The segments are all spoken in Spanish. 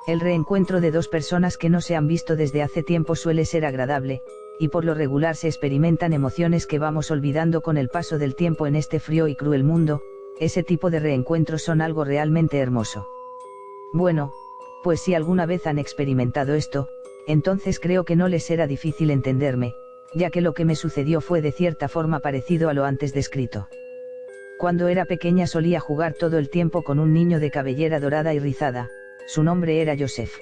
El reencuentro de dos personas que no se han visto desde hace tiempo suele ser agradable, y por lo regular se experimentan emociones que vamos olvidando con el paso del tiempo en este frío y cruel mundo. Ese tipo de reencuentros son algo realmente hermoso. Bueno, pues si alguna vez han experimentado esto, entonces creo que no les será difícil entenderme, ya que lo que me sucedió fue de cierta forma parecido a lo antes descrito. Cuando era pequeña solía jugar todo el tiempo con un niño de cabellera dorada y rizada, su nombre era Joseph.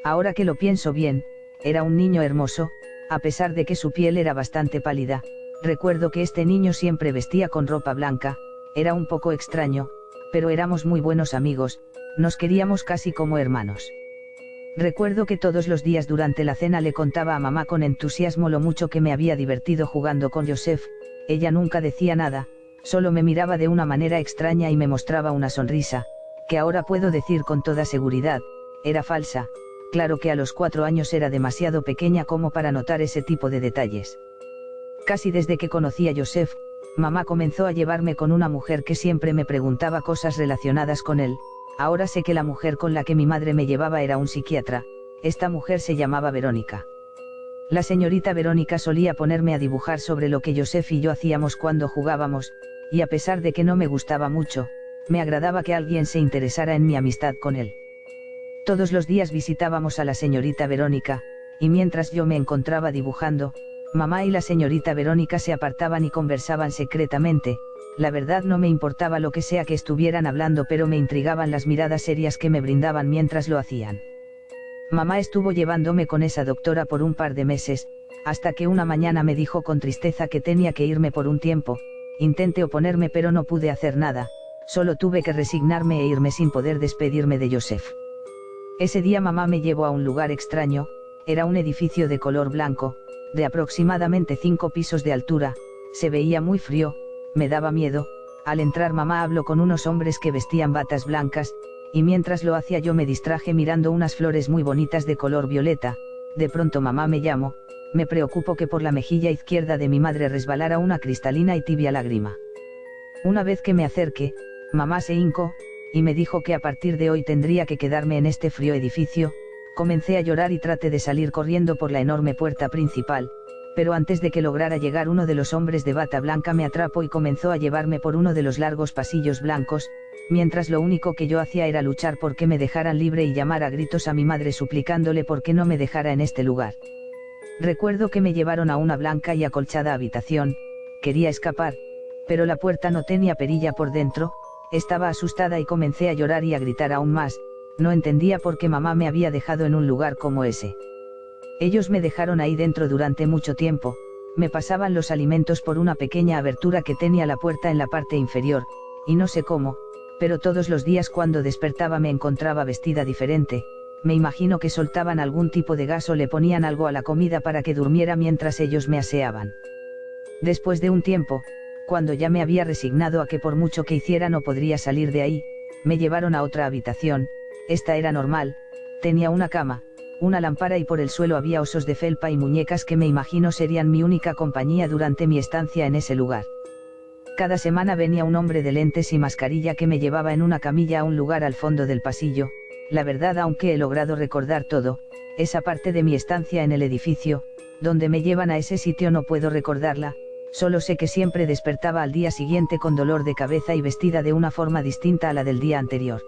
Ahora que lo pienso bien, era un niño hermoso, a pesar de que su piel era bastante pálida. Recuerdo que este niño siempre vestía con ropa blanca, era un poco extraño, pero éramos muy buenos amigos, nos queríamos casi como hermanos. Recuerdo que todos los días durante la cena le contaba a mamá con entusiasmo lo mucho que me había divertido jugando con Joseph. Ella nunca decía nada, solo me miraba de una manera extraña y me mostraba una sonrisa, que ahora puedo decir con toda seguridad, era falsa. Claro que a los 4 años era demasiado pequeña como para notar ese tipo de detalles. Casi desde que conocí a Joseph, mamá comenzó a llevarme con una mujer que siempre me preguntaba cosas relacionadas con él. Ahora sé que la mujer con la que mi madre me llevaba era un psiquiatra. Esta mujer se llamaba Verónica. La señorita Verónica solía ponerme a dibujar sobre lo que Joseph y yo hacíamos cuando jugábamos, y a pesar de que no me gustaba mucho, me agradaba que alguien se interesara en mi amistad con él. Todos los días visitábamos a la señorita Verónica, y mientras yo me encontraba dibujando, mamá y la señorita Verónica se apartaban y conversaban secretamente. La verdad no me importaba lo que sea que estuvieran hablando, pero me intrigaban las miradas serias que me brindaban mientras lo hacían. Mamá estuvo llevándome con esa doctora por un par de meses, hasta que una mañana me dijo con tristeza que tenía que irme por un tiempo. Intenté oponerme pero no pude hacer nada, solo tuve que resignarme e irme sin poder despedirme de Joseph. Ese día mamá me llevó a un lugar extraño, era un edificio de color blanco, de aproximadamente 5 pisos de altura, se veía muy frío, me daba miedo. Al entrar mamá habló con unos hombres que vestían batas blancas, y mientras lo hacía yo me distraje mirando unas flores muy bonitas de color violeta. De pronto mamá me llamó, me preocupó que por la mejilla izquierda de mi madre resbalara una cristalina y tibia lágrima. Una vez que me acerqué, mamá se hincó, y me dijo que a partir de hoy tendría que quedarme en este frío edificio. Comencé a llorar y traté de salir corriendo por la enorme puerta principal, pero antes de que lograra llegar uno de los hombres de bata blanca me atrapó y comenzó a llevarme por uno de los largos pasillos blancos, mientras lo único que yo hacía era luchar por que me dejaran libre y llamar a gritos a mi madre suplicándole por que no me dejara en este lugar. Recuerdo que me llevaron a una blanca y acolchada habitación, quería escapar, pero la puerta no tenía perilla por dentro. Estaba asustada y comencé a llorar y a gritar aún más. No entendía por qué mamá me había dejado en un lugar como ese. Ellos me dejaron ahí dentro durante mucho tiempo, me pasaban los alimentos por una pequeña abertura que tenía la puerta en la parte inferior, y no sé cómo, pero todos los días cuando despertaba me encontraba vestida diferente. Me imagino que soltaban algún tipo de gas o le ponían algo a la comida para que durmiera mientras ellos me aseaban. Después de un tiempo, cuando ya me había resignado a que por mucho que hiciera no podría salir de ahí, me llevaron a otra habitación. Esta era normal, tenía una cama, una lámpara y por el suelo había osos de felpa y muñecas que me imagino serían mi única compañía durante mi estancia en ese lugar. Cada semana venía un hombre de lentes y mascarilla que me llevaba en una camilla a un lugar al fondo del pasillo. La verdad, aunque he logrado recordar todo, esa parte de mi estancia en el edificio, donde me llevan a ese sitio no puedo recordarla. Solo sé que siempre despertaba al día siguiente con dolor de cabeza y vestida de una forma distinta a la del día anterior.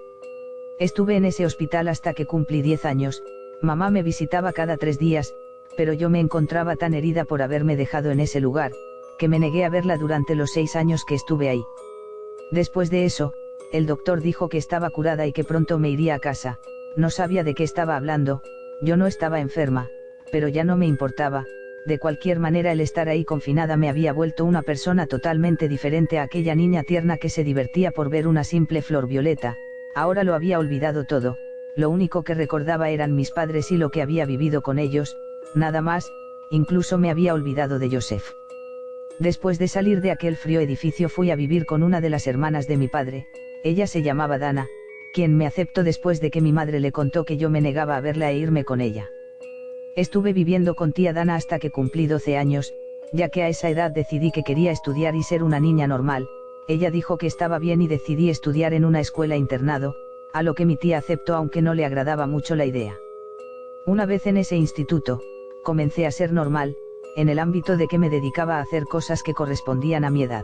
Estuve en ese hospital hasta que cumplí 10 años, mamá me visitaba cada 3 días, pero yo me encontraba tan herida por haberme dejado en ese lugar, que me negué a verla durante los 6 años que estuve ahí. Después de eso, el doctor dijo que estaba curada y que pronto me iría a casa. No sabía de qué estaba hablando, yo no estaba enferma, pero ya no me importaba. De cualquier manera, el estar ahí confinada me había vuelto una persona totalmente diferente a aquella niña tierna que se divertía por ver una simple flor violeta. Ahora lo había olvidado todo, lo único que recordaba eran mis padres y lo que había vivido con ellos, nada más. Incluso me había olvidado de Joseph. Después de salir de aquel frío edificio fui a vivir con una de las hermanas de mi padre, ella se llamaba Dana, quien me aceptó después de que mi madre le contó que yo me negaba a verla e irme con ella. Estuve viviendo con tía Dana hasta que cumplí 12 años, ya que a esa edad decidí que quería estudiar y ser una niña normal. Ella dijo que estaba bien y decidí estudiar en una escuela internado. a lo que mi tía aceptó aunque no le agradaba mucho la idea. Una vez en ese instituto, comencé a ser normal, en el ámbito de que me dedicaba a hacer cosas que correspondían a mi edad.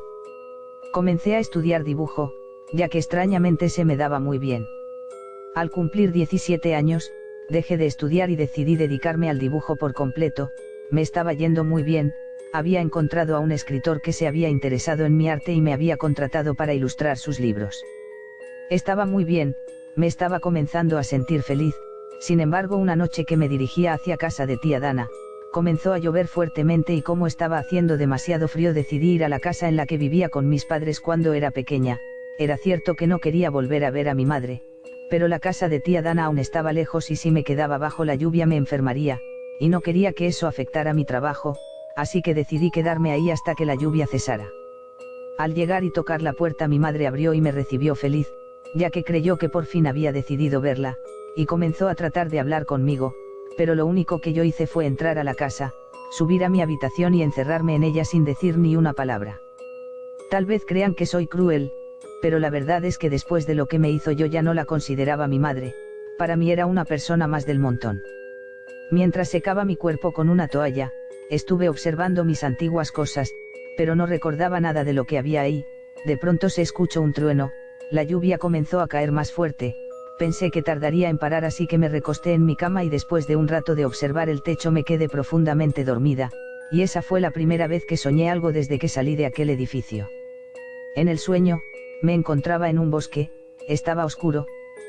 Comencé a estudiar dibujo, ya que extrañamente se me daba muy bien. Al cumplir 17 años, dejé de estudiar y decidí dedicarme al dibujo por completo. Me estaba yendo muy bien, había encontrado a un escritor que se había interesado en mi arte y me había contratado para ilustrar sus libros. Estaba muy bien, me estaba comenzando a sentir feliz. Sin embargo, una noche que me dirigía hacia casa de tía Dana, comenzó a llover fuertemente y como estaba haciendo demasiado frío decidí ir a la casa en la que vivía con mis padres cuando era pequeña. Era cierto que no quería volver a ver a mi madre, pero la casa de tía Dana aún estaba lejos y si me quedaba bajo la lluvia me enfermaría, y no quería que eso afectara mi trabajo, así que decidí quedarme ahí hasta que la lluvia cesara. Al llegar y tocar la puerta mi madre abrió y me recibió feliz, ya que creyó que por fin había decidido verla, y comenzó a tratar de hablar conmigo, pero lo único que yo hice fue entrar a la casa, subir a mi habitación y encerrarme en ella sin decir ni una palabra. Tal vez crean que soy cruel, pero la verdad es que después de lo que me hizo yo ya no la consideraba mi madre, para mí era una persona más del montón. Mientras secaba mi cuerpo con una toalla, estuve observando mis antiguas cosas, pero no recordaba nada de lo que había ahí. De pronto se escuchó un trueno, la lluvia comenzó a caer más fuerte, pensé que tardaría en parar así que me recosté en mi cama y después de un rato de observar el techo me quedé profundamente dormida, y esa fue la primera vez que soñé algo desde que salí de aquel edificio. En el sueño, me encontraba en un bosque, estaba oscuro,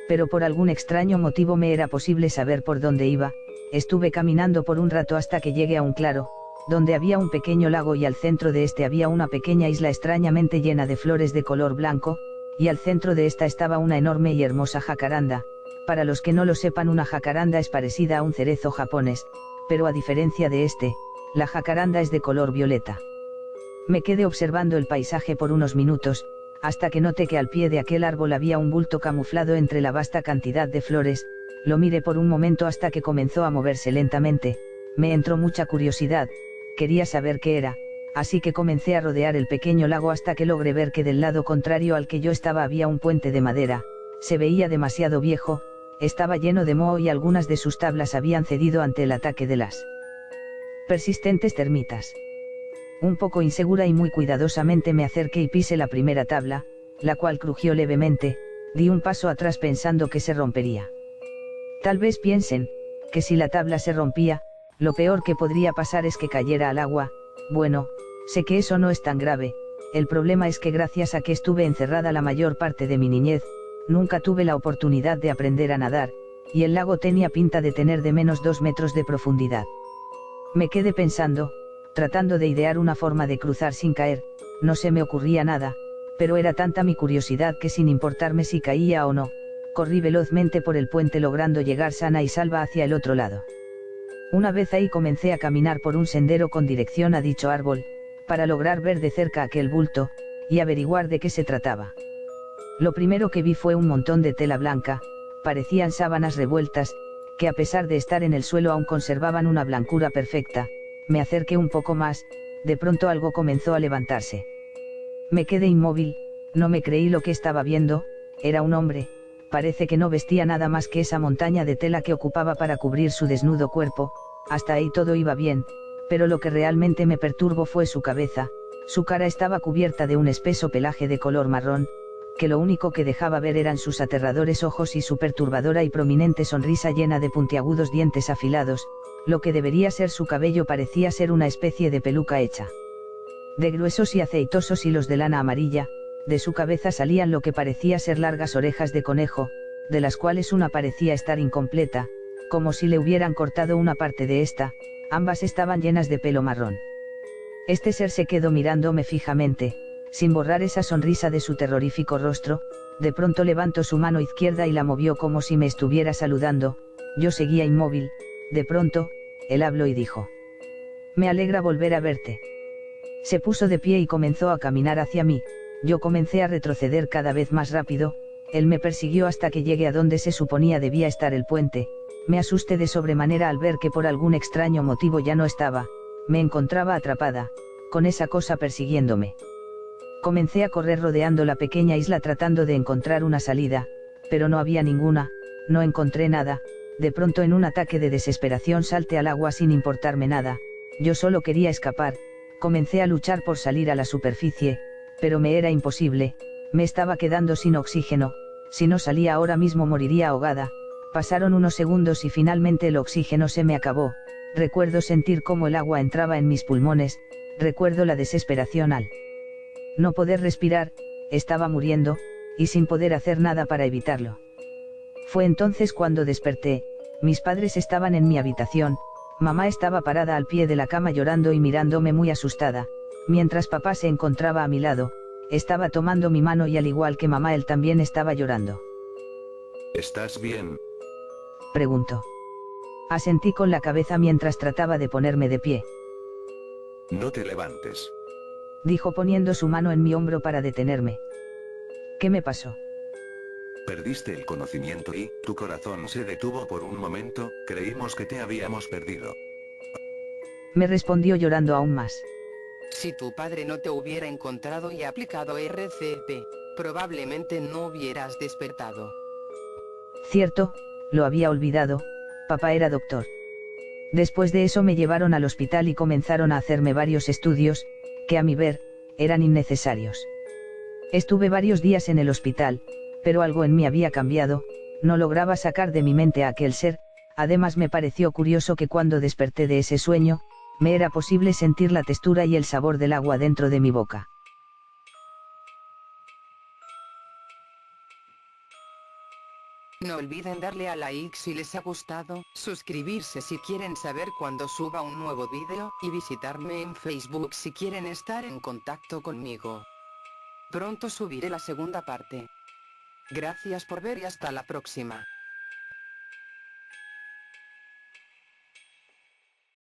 pero por algún extraño motivo me era posible saber por dónde iba. Estuve caminando por un rato hasta que llegué a un claro, donde había un pequeño lago y al centro de este había una pequeña isla extrañamente llena de flores de color blanco, y al centro de esta estaba una enorme y hermosa jacaranda. Para los que no lo sepan, una jacaranda es parecida a un cerezo japonés, pero a diferencia de este, la jacaranda es de color violeta. Me quedé observando el paisaje por unos minutos, hasta que noté que al pie de aquel árbol había un bulto camuflado entre la vasta cantidad de flores. Lo miré por un momento hasta que comenzó a moverse lentamente, me entró mucha curiosidad, quería saber qué era, así que comencé a rodear el pequeño lago hasta que logré ver que del lado contrario al que yo estaba había un puente de madera. Se veía demasiado viejo, estaba lleno de moho y algunas de sus tablas habían cedido ante el ataque de las persistentes termitas. Un poco insegura y muy cuidadosamente me acerqué y pisé la primera tabla, la cual crujió levemente. Di un paso atrás pensando que se rompería. Tal vez piensen, que si la tabla se rompía, lo peor que podría pasar es que cayera al agua. Bueno, sé que eso no es tan grave, el problema es que gracias a que estuve encerrada la mayor parte de mi niñez, nunca tuve la oportunidad de aprender a nadar, y el lago tenía pinta de tener de menos 2 metros de profundidad. Me quedé pensando, tratando de idear una forma de cruzar sin caer, no se me ocurría nada, pero era tanta mi curiosidad que sin importarme si caía o no, corrí velozmente por el puente logrando llegar sana y salva hacia el otro lado. Una vez ahí comencé a caminar por un sendero con dirección a dicho árbol, para lograr ver de cerca aquel bulto, y averiguar de qué se trataba. Lo primero que vi fue un montón de tela blanca, parecían sábanas revueltas, que a pesar de estar en el suelo aún conservaban una blancura perfecta. Me acerqué un poco más, de pronto algo comenzó a levantarse. Me quedé inmóvil, no me creí lo que estaba viendo, era un hombre. Parece que no vestía nada más que esa montaña de tela que ocupaba para cubrir su desnudo cuerpo. Hasta ahí todo iba bien, pero lo que realmente me perturbó fue su cabeza. Su cara estaba cubierta de un espeso pelaje de color marrón, que lo único que dejaba ver eran sus aterradores ojos y su perturbadora y prominente sonrisa llena de puntiagudos dientes afilados. Lo que debería ser su cabello parecía ser una especie de peluca hecha de gruesos y aceitosos hilos de lana amarilla. De su cabeza salían lo que parecía ser largas orejas de conejo, de las cuales una parecía estar incompleta, como si le hubieran cortado una parte de esta. Ambas estaban llenas de pelo marrón. Este ser se quedó mirándome fijamente, sin borrar esa sonrisa de su terrorífico rostro. De pronto levantó su mano izquierda y la movió como si me estuviera saludando. Yo seguía inmóvil. De pronto, él habló y dijo: «Me alegra volver a verte». Se puso de pie y comenzó a caminar hacia mí. Yo comencé a retroceder cada vez más rápido. Él me persiguió hasta que llegué a donde se suponía debía estar el puente. Me asusté de sobremanera al ver que por algún extraño motivo ya no estaba. Me encontraba atrapada, con esa cosa persiguiéndome. Comencé a correr rodeando la pequeña isla tratando de encontrar una salida, pero no había ninguna, no encontré nada. De pronto en un ataque de desesperación salté al agua sin importarme nada, yo solo quería escapar. Comencé a luchar por salir a la superficie, pero me era imposible, me estaba quedando sin oxígeno, si no salía ahora mismo moriría ahogada. Pasaron unos segundos y finalmente el oxígeno se me acabó. Recuerdo sentir cómo el agua entraba en mis pulmones, recuerdo la desesperación al no poder respirar, estaba muriendo, y sin poder hacer nada para evitarlo. Fue entonces cuando desperté, mis padres estaban en mi habitación, mamá estaba parada al pie de la cama llorando y mirándome muy asustada, mientras papá se encontraba a mi lado, estaba tomando mi mano y al igual que mamá él también estaba llorando. ¿Estás bien? Preguntó. Asentí con la cabeza mientras trataba de ponerme de pie. No te levantes. Dijo poniendo su mano en mi hombro para detenerme. ¿Qué me pasó? Perdiste el conocimiento y tu corazón se detuvo por un momento, creímos que te habíamos perdido. Me respondió llorando aún más. Si tu padre no te hubiera encontrado y aplicado RCP, probablemente no hubieras despertado. Cierto, lo había olvidado, papá era doctor. Después de eso me llevaron al hospital y comenzaron a hacerme varios estudios, que a mi ver, eran innecesarios. Estuve varios días en el hospital, pero algo en mí había cambiado, no lograba sacar de mi mente a aquel ser, además me pareció curioso que cuando desperté de ese sueño, me era posible sentir la textura y el sabor del agua dentro de mi boca. No olviden darle a like si les ha gustado, suscribirse si quieren saber cuando suba un nuevo vídeo, y visitarme en Facebook si quieren estar en contacto conmigo. Pronto subiré la segunda parte. Gracias por ver y hasta la próxima.